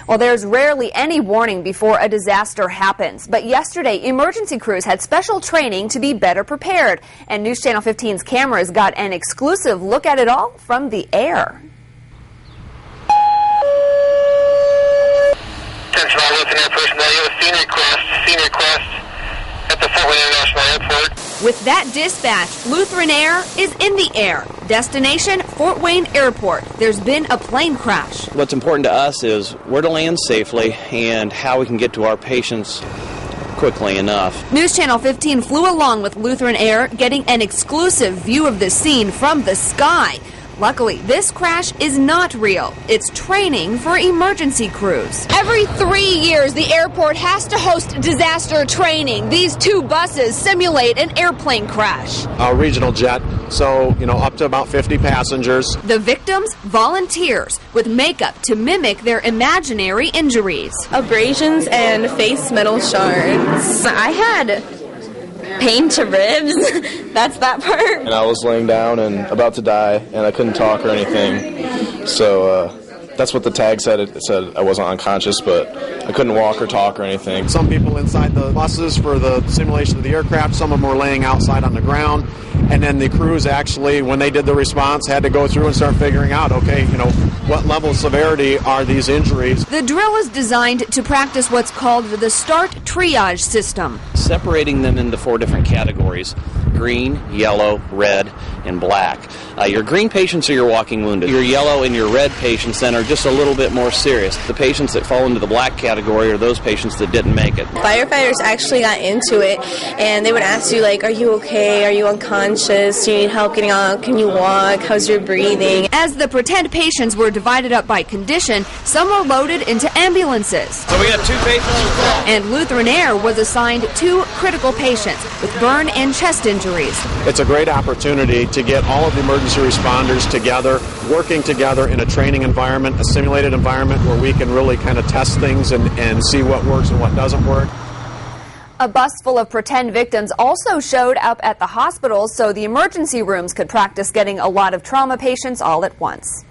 Well, there's rarely any warning before a disaster happens, but yesterday emergency crews had special training to be better prepared, and News Channel 15's cameras got an exclusive look at it all from the air. Attention all Lutheran Air personnel, you have a scene request at the Fort Wayne International Airport. With that dispatch, Lutheran Air is in the air. Destination, Fort Wayne Airport. There's been a plane crash. What's important to us is where to land safely and how we can get to our patients quickly enough. News Channel 15 flew along with Lutheran Air, getting an exclusive view of the scene from the sky. Luckily, this crash is not real. It's training for emergency crews. Every 3 years, the airport has to host disaster training. These two buses simulate an airplane crash. A regional jet, so, up to about 50 passengers. The victims, volunteers, with makeup to mimic their imaginary injuries. Abrasions and face metal shards. I had pain to ribs. That's that part. And I was laying down and about to die, and I couldn't talk or anything. So that's what the tag said. It said I wasn't unconscious, but I couldn't walk or talk or anything. Some people inside the buses for the simulation of the aircraft, some of them were laying outside on the ground. And then the crews actually, when they did the response, had to go through and start figuring out, okay, what level of severity are these injuries? The drill is designed to practice what's called the START triage system. Separating them into 4 different categories: green, yellow, red, and black. Your green patients are your walking wounded. Your yellow and your red patients then are just a little bit more serious. The patients that fall into the black category are those patients that didn't make it. Firefighters actually got into it, and they would ask you, are you okay? Are you unconscious? Do you need help getting out? Can you walk? How's your breathing? As the pretend patients were divided up by condition, some were loaded into ambulances. So we got 2 patients. And Lutheran Air was assigned 2 critical patients with burn and chest injuries. It's a great opportunity to get all of the emergency responders together, working together in a training environment, a simulated environment where we can really kind of test things and see what works and what doesn't work. A bus full of pretend victims also showed up at the hospitals so the emergency rooms could practice getting a lot of trauma patients all at once.